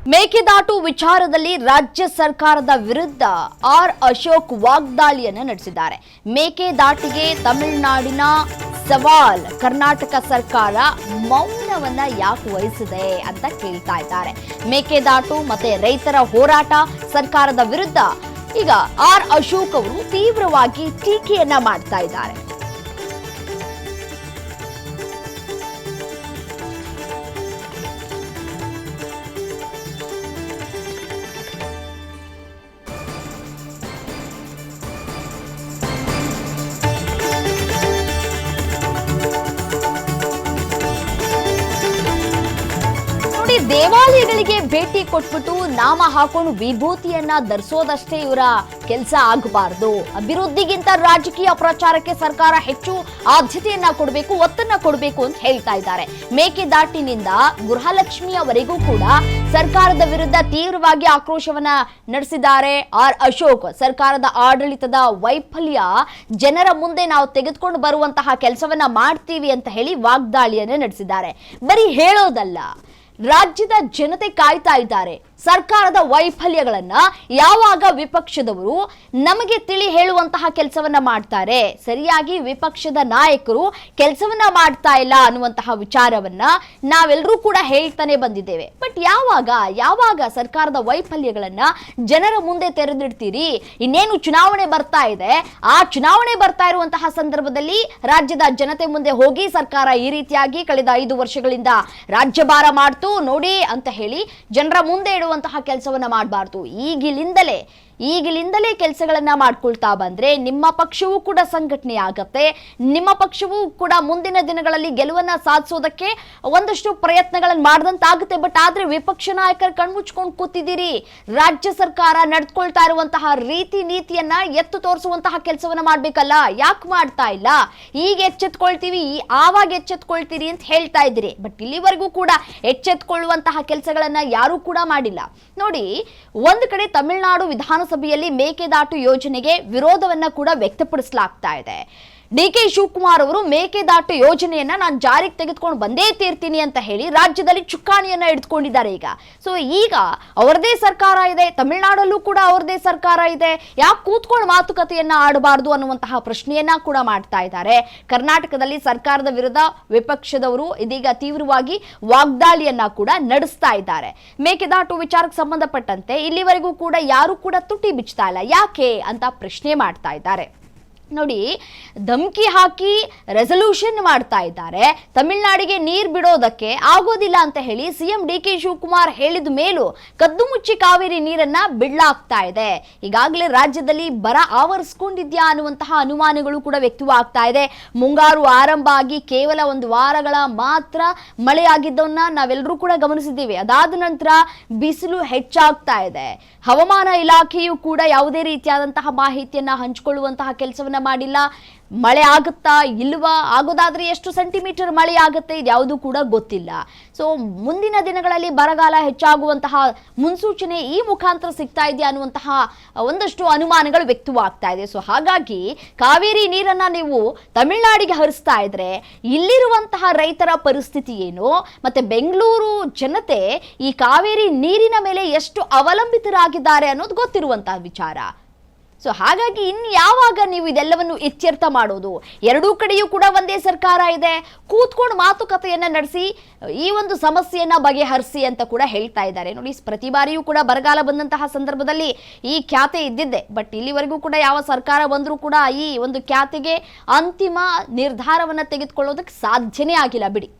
ಮೇಕೆದಾಟು ವಿಚಾರದಲ್ಲಿ ರಾಜ್ಯ ಸರ್ಕಾರದ ವಿರುದ್ಧ ಆರ್ ಅಶೋಕ್ ವಾಗ್ದಾಳಿಯನ್ನು ನಡೆಸಿದ್ದಾರೆ. ಮೇಕೆದಾಟಿಗೆ ತಮಿಳುನಾಡಿನ ಸವಾಲ್, ಕರ್ನಾಟಕ ಸರ್ಕಾರ ಮೌನವನ್ನ ಯಾಕೆ ವಹಿಸಿದೆ ಅಂತ ಕೇಳ್ತಾ ಇದ್ದಾರೆ. ಮೇಕೆದಾಟು ಮತ್ತೆ ರೈತರ ಹೋರಾಟ ಸರ್ಕಾರದ ವಿರುದ್ಧ ಈಗ ಆರ್ ಅಶೋಕ್ ಅವರು ತೀವ್ರವಾಗಿ ಟೀಕೆಯನ್ನ ಮಾಡ್ತಾ ಇದ್ದಾರೆ. ದೇವಾಲಯಗಳಿಗೆ ಭೇಟಿ ಕೊಟ್ಬಿಟ್ಟು ನಾಮ ಹಾಕೊಂಡು ವಿಭೂತಿಯನ್ನ ಧರಿಸೋದಷ್ಟೇ ಇವರ ಕೆಲಸ ಆಗಬಾರದು. ಅಭಿವೃದ್ಧಿಗಿಂತ ರಾಜಕೀಯ ಪ್ರಚಾರಕ್ಕೆ ಸರ್ಕಾರ ಹೆಚ್ಚು ಆದ್ಯತೆಯನ್ನ ಕೊಡಬೇಕು, ಒತ್ತನ್ನ ಕೊಡಬೇಕು ಅಂತ ಹೇಳ್ತಾ ಇದ್ದಾರೆ. ಮೇಕೆದಾಟಿನಿಂದ ಗೃಹಲಕ್ಷ್ಮಿಯವರೆಗೂ ಕೂಡ ಸರ್ಕಾರದ ವಿರುದ್ಧ ತೀವ್ರವಾಗಿ ಆಕ್ರೋಶವನ್ನ ನಡೆಸಿದ್ದಾರೆ ಆರ್ ಅಶೋಕ್. ಸರ್ಕಾರದ ಆಡಳಿತದ ವೈಫಲ್ಯ ಜನರ ಮುಂದೆ ನಾವು ತೆಗೆದುಕೊಂಡು ಬರುವಂತಹ ಕೆಲಸವನ್ನ ಮಾಡ್ತೀವಿ ಅಂತ ಹೇಳಿ ವಾಗ್ದಾಳಿಯನ್ನ ನಡೆಸಿದ್ದಾರೆ. ಬರೀ ಹೇಳೋದಲ್ಲ, ರಾಜ್ಯದ ಜನತೆ ಕಾಯ್ತಾ ಇದ್ದಾರೆ. ಸರ್ಕಾರದ ವೈಫಲ್ಯಗಳನ್ನ ಯಾವಾಗ ವಿಪಕ್ಷದವರು ನಮಗೆ ತಿಳಿ ಹೇಳುವಂತಹ ಕೆಲಸವನ್ನ ಮಾಡ್ತಾರೆ, ಸರಿಯಾಗಿ ವಿಪಕ್ಷದ ನಾಯಕರು ಕೆಲಸವನ್ನ ಮಾಡ್ತಾ ಇಲ್ಲ ಅನ್ನುವಂತಹ ವಿಚಾರವನ್ನ ನಾವೆಲ್ಲರೂ ಕೂಡ ಹೇಳ್ತಾನೆ ಬಂದಿದ್ದೇವೆ. ಬಟ್ ಯಾವಾಗ ಸರ್ಕಾರದ ವೈಫಲ್ಯಗಳನ್ನ ಜನರ ಮುಂದೆ ತೆರೆದಿಡ್ತೀರಿ? ಇನ್ನೇನು ಚುನಾವಣೆ ಬರ್ತಾ ಇದೆ, ಆ ಚುನಾವಣೆ ಬರ್ತಾ ಇರುವಂತಹ ಸಂದರ್ಭದಲ್ಲಿ ರಾಜ್ಯದ ಜನತೆ ಮುಂದೆ ಹೋಗಿ ಸರ್ಕಾರ ಈ ರೀತಿಯಾಗಿ ಕಳೆದ 5 ವರ್ಷಗಳಿಂದ ರಾಜ್ಯಭಾರ ಮಾಡ್ತು ನೋಡಿ ಅಂತ ಹೇಳಿ ಜನರ ಮುಂದೆ ಇಡುವಂತಹ ಕೆಲಸವನ್ನ ಮಾಡಬಾರ್ದು. ಈಗಿಲಿಂದಲೇ ಕೆಲಸಗಳನ್ನ ಮಾಡ್ಕೊಳ್ತಾ ಬಂದ್ರೆ ನಿಮ್ಮ ಪಕ್ಷವೂ ಕೂಡ ಸಂಘಟನೆ ಆಗತ್ತೆ. ನಿಮ್ಮ ಪಕ್ಷವೂ ಕೂಡ ಮುಂದಿನ ದಿನಗಳಲ್ಲಿ ಗೆಲುವನ್ನ ಸಾಧಿಸೋದಕ್ಕೆ ಒಂದಷ್ಟು ಪ್ರಯತ್ನಗಳನ್ನು ಮಾಡಿದಂತಾಗುತ್ತೆ. ಬಟ್ ಆದ್ರೆ ವಿಪಕ್ಷ ನಾಯಕರು ಕಣ್ಮುಚ್ಕೊಂಡು ಕೂತಿದ್ದೀರಿ. ರಾಜ್ಯ ಸರ್ಕಾರ ನಡೆದುಕೊಳ್ತಾ ಇರುವಂತಹ ರೀತಿ ನೀತಿಯನ್ನ ಎತ್ತು ತೋರಿಸುವಂತಹ ಕೆಲಸವನ್ನ ಮಾಡ್ಬೇಕಲ್ಲ, ಯಾಕೆ ಮಾಡ್ತಾ ಇಲ್ಲ? ಈಗ ಎಚ್ಚೆತ್ಕೊಳ್ತೀವಿ, ಆವಾಗ ಎಚ್ಚೆತ್ಕೊಳ್ತೀರಿ ಅಂತ ಹೇಳ್ತಾ ಇದ್ದೀರಿ. ಬಟ್ ಇಲ್ಲಿವರೆಗೂ ಕೂಡ ಎಚ್ಚೆತ್ಕೊಳ್ಳುವಂತಹ ಕೆಲಸಗಳನ್ನ ಯಾರೂ ಕೂಡ ಮಾಡಿಲ್ಲ. ನೋಡಿ, ಒಂದು ಕಡೆ ತಮಿಳುನಾಡು ವಿಧಾನಸಭೆಯಲ್ಲಿ ಮೇಕೆದಾಟು ಯೋಜನೆಗೆ ವಿರೋಧವನ್ನ ಕೂಡ ವ್ಯಕ್ತಪಡಿಸಲಾಗ್ತಾ ಇದೆ. ಡಿ.ಕೆ. ಶಿವಕುಮಾರ್ ಅವರು ಮೇಕೆದಾಟು ಯೋಜನೆಯನ್ನ ನಾನು ಜಾರಿಗೆ ತೆಗೆದುಕೊಂಡು ಬಂದೇ ತೀರ್ತೀನಿ ಅಂತ ಹೇಳಿ ರಾಜ್ಯದಲ್ಲಿ ಚುಕ್ಕಾಣಿಯನ್ನ ಹಿಡಿದುಕೊಂಡಿದ್ದಾರೆ. ಈಗ ಅವರದೇ ಸರ್ಕಾರ ಇದೆ, ತಮಿಳುನಾಡಲ್ಲೂ ಕೂಡ ಅವರದೇ ಸರ್ಕಾರ ಇದೆ, ಯಾಕೆ ಕೂತ್ಕೊಂಡು ಮಾತುಕತೆಯನ್ನ ಆಡಬಾರದು ಅನ್ನುವಂತಹ ಪ್ರಶ್ನೆಯನ್ನ ಕೂಡ ಮಾಡ್ತಾ ಇದ್ದಾರೆ. ಕರ್ನಾಟಕದಲ್ಲಿ ಸರ್ಕಾರದ ವಿರುದ್ಧ ವಿಪಕ್ಷದವರು ಇದೀಗ ತೀವ್ರವಾಗಿ ವಾಗ್ದಾಳಿಯನ್ನ ಕೂಡ ನಡೆಸ್ತಾ ಇದ್ದಾರೆ. ಮೇಕೆದಾಟು ವಿಚಾರಕ್ಕೆ ಸಂಬಂಧಪಟ್ಟಂತೆ ಇಲ್ಲಿವರೆಗೂ ಕೂಡ ಯಾರು ಕೂಡ ತುಟಿ ಬಿಚ್ತಾ ಇಲ್ಲ. ಯಾಕೆ ಅಂತ ಪ್ರಶ್ನೆ ಮಾಡ್ತಾ ಇದ್ದಾರೆ. ನೋಡಿ, ಧಮಕಿ ಹಾಕಿ ರೆಸಲ್ಯೂಷನ್ ಮಾಡ್ತಾ ಇದ್ದಾರೆ. ತಮಿಳುನಾಡಿಗೆ ನೀರು ಬಿಡೋದಕ್ಕೆ ಆಗೋದಿಲ್ಲ ಅಂತ ಹೇಳಿ ಸಿಎಂ ಡಿ.ಕೆ. ಶಿವಕುಮಾರ್ ಹೇಳಿದ ಮೇಲೂ ಕದ್ದು ಮುಚ್ಚಿ ಕಾವೇರಿ ನೀರನ್ನ ಬಿಡಲಾಗ್ತಾ ಇದೆ. ಈಗಾಗಲೇ ರಾಜ್ಯದಲ್ಲಿ ಬರ ಆವರಿಸಿಕೊಂಡಿದ್ಯಾ ಅನ್ನುವಂತಹ ಅನುಮಾನಗಳು ಕೂಡ ವ್ಯಕ್ತವಾಗ್ತಾ ಇದೆ. ಮುಂಗಾರು ಆರಂಭ ಆಗಿ ಕೇವಲ 1 ವಾರಗಳ ಮಾತ್ರ ಮಳೆಯಾಗಿದ್ದವನ್ನ ನಾವೆಲ್ಲರೂ ಕೂಡ ಗಮನಿಸಿದ್ದೀವಿ. ಅದಾದ ನಂತರ ಬಿಸಿಲು ಹೆಚ್ಚಾಗ್ತಾ ಇದೆ. ಹವಾಮಾನ ಇಲಾಖೆಯು ಕೂಡ ಯಾವುದೇ ರೀತಿಯಾದಂತಹ ಮಾಹಿತಿಯನ್ನ ಹಂಚಿಕೊಳ್ಳುವಂತಹ ಕೆಲಸವನ್ನ ಮಾಡಿಲ್ಲ. ಮಳೆ ಆಗುತ್ತಾ ಇಲ್ವಾ, ಆಗೋದಾದ್ರೆ ಎಷ್ಟು ಸೆಂಟಿಮೀಟರ್ ಮಳೆ ಆಗುತ್ತೆ, ಇದ್ಯಾವುದು ಕೂಡ ಗೊತ್ತಿಲ್ಲ. ಸೊ ಮುಂದಿನ ದಿನಗಳಲ್ಲಿ ಬರಗಾಲ ಹೆಚ್ಚಾಗುವಂತಹ ಮುನ್ಸೂಚನೆ ಈ ಮುಖಾಂತರ ಸಿಗ್ತಾ ಇದೆಯಾ ಅನ್ನುವಂತಹ ಒಂದಷ್ಟು ಅನುಮಾನಗಳು ವ್ಯಕ್ತವಾಗ್ತಾ ಇದೆ. ಸೊ ಹಾಗಾಗಿ ಕಾವೇರಿ ನೀರನ್ನ ನೀವು ತಮಿಳುನಾಡಿಗೆ ಹರಿಸ್ತಾ ಇದ್ರೆ ಇಲ್ಲಿರುವಂತಹ ರೈತರ ಪರಿಸ್ಥಿತಿ ಏನು, ಮತ್ತೆ ಬೆಂಗಳೂರು ಜನತೆ ಈ ಕಾವೇರಿ ನೀರಿನ ಮೇಲೆ ಎಷ್ಟು ಅವಲಂಬಿತರಾಗಿದ್ದಾರೆ ಅನ್ನೋದು ಗೊತ್ತಿರುವಂತಹ ವಿಚಾರ. ಸೊ ಹಾಗಾಗಿ ಯಾವಾಗ ನೀವು ಇದೆಲ್ಲವನ್ನು ಇತ್ಯರ್ಥ ಮಾಡೋದು? ಎರಡೂ ಕಡೆಯೂ ಕೂಡ ಒಂದೇ ಸರ್ಕಾರ ಇದೆ, ಕೂತ್ಕೊಂಡು ಮಾತುಕತೆಯನ್ನ ನಡೆಸಿ ಈ ಒಂದು ಸಮಸ್ಯೆಯನ್ನ ಬಗೆಹರಿಸಿ ಅಂತ ಕೂಡ ಹೇಳ್ತಾ ಇದ್ದಾರೆ. ನೋಡಿ, ಪ್ರತಿ ಬಾರಿಯೂ ಕೂಡ ಬರಗಾಲ ಬಂದಂತಹ ಸಂದರ್ಭದಲ್ಲಿ ಈ ಖ್ಯಾತೆ ಇದ್ದಿದ್ದೆ. ಬಟ್ ಇಲ್ಲಿವರೆಗೂ ಕೂಡ ಯಾವ ಸರ್ಕಾರ ಬಂದರೂ ಕೂಡ ಈ ಒಂದು ಖ್ಯಾತೆಗೆ ಅಂತಿಮ ನಿರ್ಧಾರವನ್ನ ತೆಗೆದುಕೊಳ್ಳೋದಕ್ಕೆ ಸಾಧ್ಯನೇ ಆಗಿಲ್ಲ ಬಿಡಿ.